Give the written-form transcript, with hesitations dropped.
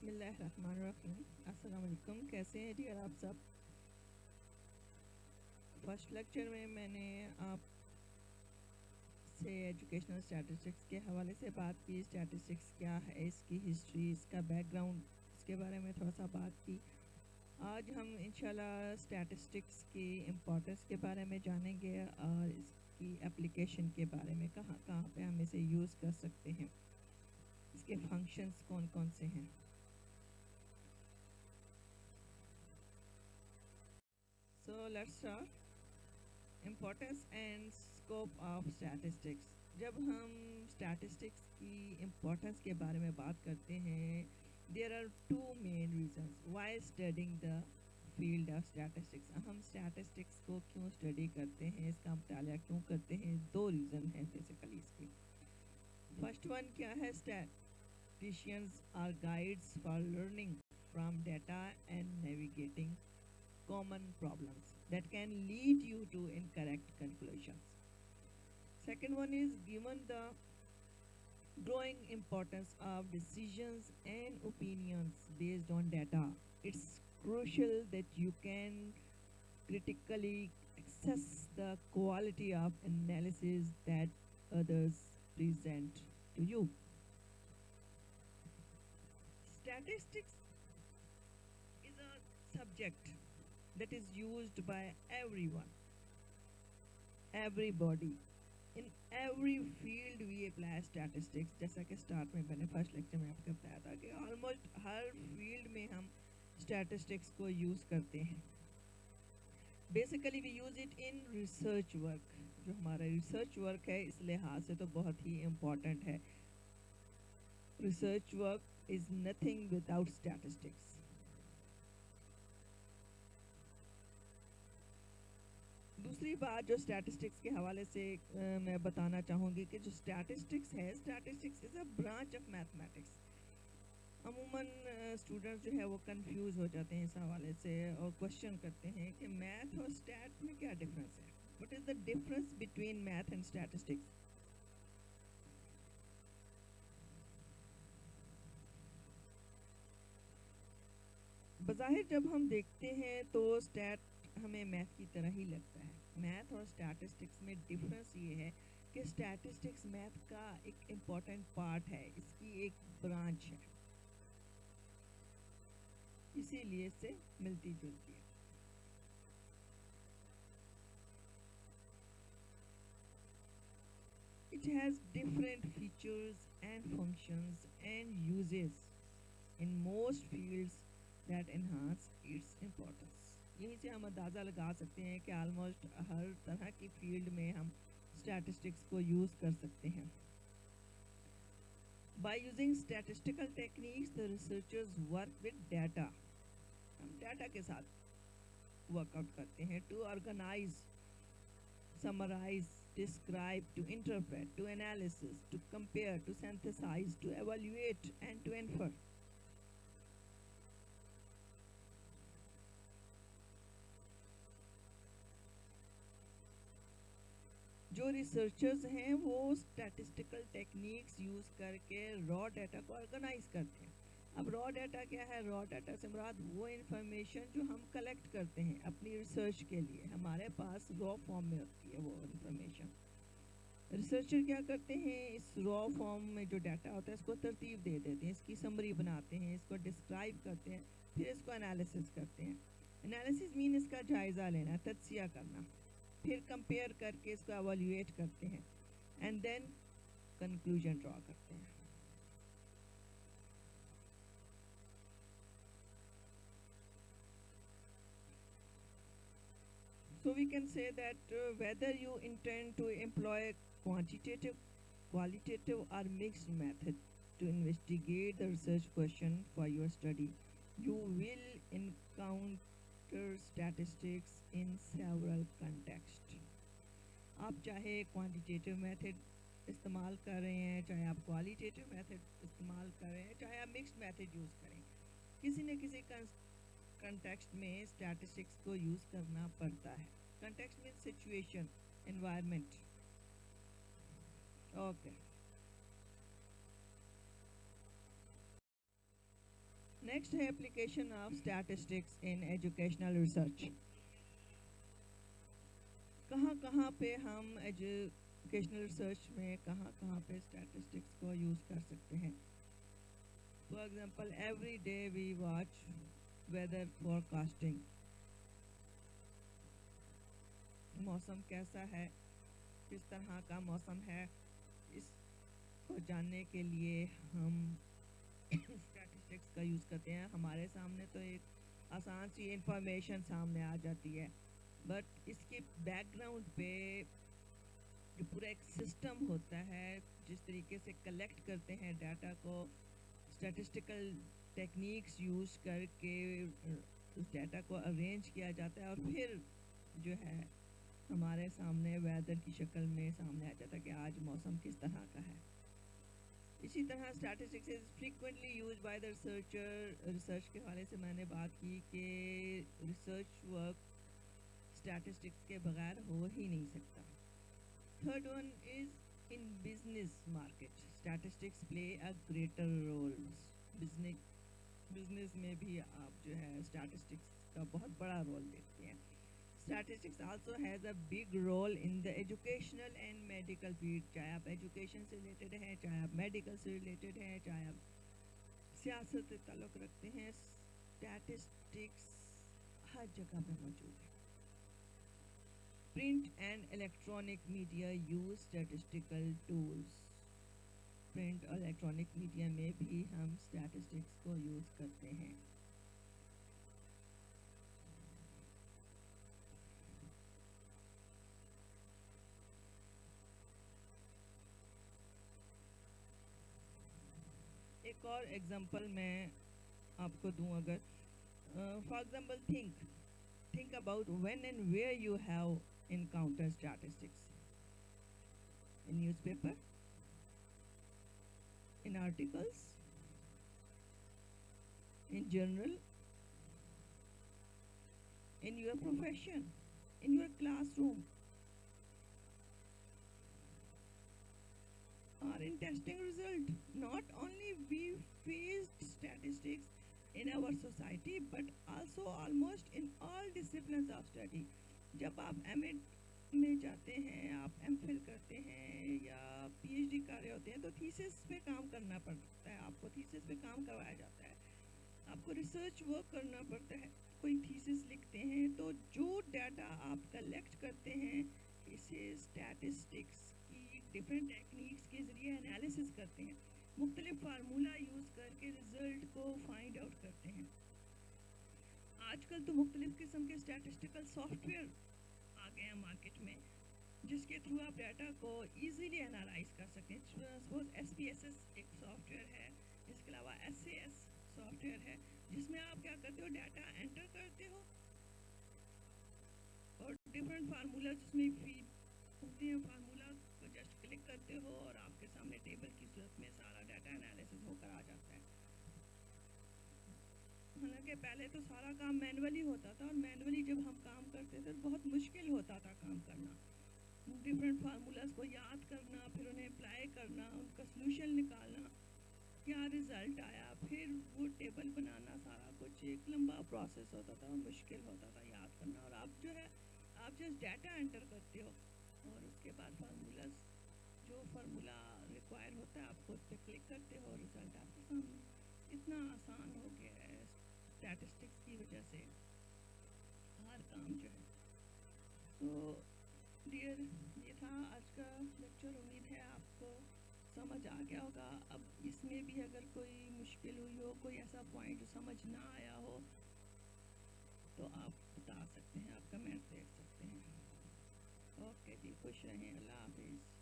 بسم اللہ الرحمن الرحیم. السلام علیکم. کیسے ہیں ڈیئر آپ سب؟ فرسٹ لیکچر میں نے آپ سے ایجوکیشنل اسٹیٹسٹکس کے حوالے سے بات کی. اسٹیٹسٹکس کیا ہے، اس کی ہسٹری، اس کا بیک گراؤنڈ، اس کے بارے میں تھوڑا سا بات کی. آج ہم انشاءاللہ اسٹیٹسٹکس کی امپورٹنس کے بارے میں جانیں گے اور اس کی اپلیکیشن کے بارے میں کہاں کہاں پہ ہم اسے یوز کر سکتے ہیں، اس کے فنکشنز کون کون سے ہیں. So let's start. Importance and scope of statistics. جب ہم statistics کی importance کے بارے میں بات کرتے ہیں, there are two main reasons why studying the field of statistics. ہم statistics کو کیوں study کرتے ہیں, اس کا مطالعہ کیوں کرتے ہیں, دو reason ہیں basically اس کی. First one کیا ہے, statisticians are guides for learning from data and navigating common problems that can lead you to incorrect conclusions. Second one is, given the growing importance of decisions and opinions based on data, it's crucial that you can critically assess the quality of analysis that others present to you. Statistics is a subject that is used by everybody. In every field we apply statistics. جیسا کہ start میں نے first lecture میں آپ کو بتایا تھا کہ آلموسٹ ہر فیلڈ میں ہم اسٹیٹسٹکس کو یوز کرتے ہیں. Basically we use it in research work. جو ہمارا ریسرچ ورک ہے اس لحاظ سے تو بہت ہی امپورٹنٹ ہے. Research work is nothing without statistics. دوسری بات جو اسٹیٹسٹکس کے حوالے سے میں بتانا چاہوں گی کہ جو اسٹیٹسٹکس ہے, statistics is a branch of mathematics. عموماً اسٹوڈنٹس جو ہے وہ کنفیوز ہو جاتے ہیں اس حوالے سے اور کوشچن کرتے ہیں کہ میتھ اور اسٹیٹ میں کیا ڈفرینس ہے. What is the difference between math and statistics? بظاہر جب ہم دیکھتے ہیں تو اسٹیٹ ہمیں میتھ کی طرح ہی لگتا ہے. میتھ اور اسٹیٹسٹکس میں ڈفرینس یہ ہے کہ اسٹیٹسٹکس میتھ کا ایک امپورٹنٹ پارٹ ہے, اس کی ایک برانچ ہے, اسی لیے سے ملتی جلتی ہے. It has different features and functions and uses in most fields that enhance its importance. یہیں سے ہم اندازہ لگا سکتے ہیں کہ آلموسٹ ہر طرح کی فیلڈ میں ہم اسٹیٹسٹکس کو یوز کر سکتے ہیں. By using statistical techniques, the researchers work with data. ہم ڈیٹا کے ساتھ ورک آؤٹ کرتے ہیں to organize, summarize, describe, to interpret, to analysis, to compare, to synthesize, to evaluate and to infer. جو ریسرچرز ہیں وہ اسٹیٹسٹیکل ٹیکنیکس یوز کر کے را ڈیٹا کو آرگنائز کرتے ہیں. اب را ڈیٹا کیا ہے؟ را ڈیٹا سے مراد وہ انفارمیشن جو ہم کلیکٹ کرتے ہیں اپنی ریسرچ کے لیے. ہمارے پاس را فارم میں ہوتی ہے وہ انفارمیشن. ریسرچر کیا کرتے ہیں, اس را فارم میں جو ڈیٹا ہوتا ہے اس کو ترتیب دے دیتے ہیں, اس کی سمری بناتے ہیں, اس کو ڈسکرائب کرتے ہیں, پھر اس کو انالیسس کرتے ہیں. انالیسس مین اس کا جائزہ لینا, تجزیہ کرنا, پھر کمپیئر کر کے اس کو ایویلویٹ کرتے ہیں, اینڈ دین کنکلوژن ڈرا کرتے ہیں. So we can say that whether you intend to employ quantitative, qualitative or mixed method to investigate the research question for your study, you will encounter statistics in several contexts. آپ چاہے quantitative method استعمال کر رہے ہیں, چاہے آپ qualitative method استعمال کر رہے ہیں, چاہے آپ مکسڈ میتھڈ یوز کریں, کسی نہ کسی کنٹیکسٹ میں اسٹیٹسٹکس کو یوز کرنا پڑتا ہے. کنٹیکسٹ مین سچویشن, انوائرمنٹ. اوکے, نیکسٹ ہے application of statistics in educational research. کہاں کہاں پہ ہم ایجوکیشنل ریسرچ میں کہاں کہاں پہ اسٹیٹسٹکس کو یوز کر سکتے ہیں. For example every day we watch weather forecasting. موسم کیسا ہے, کس طرح کا موسم ہے, اس کو جاننے کے لیے ہم اسٹیٹسٹکس کا یوز کرتے ہیں. ہمارے سامنے تو ایک آسان سی انفارمیشن سامنے آ جاتی ہے, بٹ اس کے بیک گراؤنڈ پہ جو پورا ایک سسٹم ہوتا ہے, جس طریقے سے کلیکٹ کرتے ہیں ڈیٹا کو, اسٹیٹسٹیکل ٹیکنیکس یوز کر کے اس ڈیٹا کو ارینج کیا جاتا ہے, اور پھر جو ہے ہمارے سامنے ویدر کی شکل میں سامنے آ جاتا ہے کہ آج موسم کس طرح کا ہے. اسی طرح statistics is frequently use by the researcher. Research کے حوالے سے میں نے بات کی کہ ریسرچ ورک اسٹیٹسٹکس کے بغیر ہو ہی نہیں سکتا. Third one is in business market statistics play a greater role. Business میں بھی آپ جو ہے اسٹیٹسٹکس کا بہت بڑا رول دیکھتے ہیں. Statistics also has a big role in the educational and medical field. چاہے آپ ایجوکیشن سے ریلیٹڈ ہیں, چاہے آپ میڈیکل سے ریلیٹڈ ہیں, چاہے آپ سیاست سے تعلق رکھتے ہیں, اسٹیٹسٹکس ہر جگہ پہ موجود ہے. Print and electronic media use statistical tools. Print اور الیکٹرانک میڈیا میں بھی ہم اسٹیٹسٹکس کو یوز کرتے ہیں. ایک اور ایگزامپل میں آپ کو دوں, اگر for example think about when and where you have encounter statistics. In news paper, in articles, in journal, in your profession, in your classroom, or in testing result. Not only we faced statistics in our society, but also almost in all disciplines of study. جب آپ M Ed میں جاتے ہیں, آپ M Phil کرتے ہیں یا P H D کر رہے ہوتے ہیں, تو تھیسس پہ کام کرنا پڑتا ہے. آپ کو تھیسس پہ کام کروایا جاتا ہے, آپ کو ریسرچ ورک کرنا پڑتا ہے. کوئی تھیسس لکھتے ہیں تو جو ڈیٹا آپ کلیکٹ کرتے ہیں اسے اسٹیٹسٹکس کی ڈفرینٹ ٹیکنیکس کے ذریعے انالیسس کرتے ہیں, مختلف فارمولہ یوز کر کے رزلٹ کو فائنڈ آؤٹ کرتے ہیں. آج کل تو مختلف قسم کے اسٹیٹسٹیکل سافٹ ویئر آ گئے ہیں مارکیٹ میں, جس کے تھرو آپ ڈیٹا کو ایزیلی انالائز کر سکتے ہیں. Suppose S P S S ایک سافٹ ویئر ہے, اس کے علاوہ S A S soft where ہے, جس میں آپ کیا کرتے ہو, ڈیٹا انٹر کرتے ہو اور ڈفرینٹ فارمولاز اس میں فیڈ ہوتے ہیں. فارمولا کو جسٹ کلک کرتے ہو اور آپ کے سامنے ٹیبل کی صورت میں سارا ڈیٹا انالیسس ہو کر آ جاتا ہے. حالانکہ پہلے تو سارا کام مینولی ہوتا تھا, اور مینولی جب ہم کام کرتے تھے بہت مشکل ہوتا تھا کام کرنا. ڈفرینٹ فارمولاز کو یاد کرنا, پھر انہیں اپلائی کرنا, ان کا سلوشن نکالنا, کیا رزلٹ آیا, پھر وہ ٹیبل بنانا, سارا کچھ ایک لمبا پروسیس ہوتا تھا, مشکل ہوتا تھا یاد کرنا. اور آپ جو ہے آپ جسٹ ڈیٹا انٹر کرتے ہو اور اس کے بعد فارمولاز, جو فارمولا ریکوائر ہوتا ہے آپ کو اس پہ کلک کرتے ہو, رزلٹ آپ کے سامنے. اتنا آسان ہو گیا ہے اسٹیٹسٹکس کی وجہ سے ہر کام جو ہے. تو ڈیئر, یہ تھا آج کا لیکچر. امید ہے آپ کو سمجھ آ گیا ہوگا. اب اس میں بھی اگر کوئی مشکل ہوئی ہو, کوئی ایسا پوائنٹ جو سمجھ نہ آیا ہو, تو آپ بتا سکتے ہیں, آپ کمنٹ دیکھ سکتے ہیں. اوکے جی, خوش رہیں, اللہ حافظ.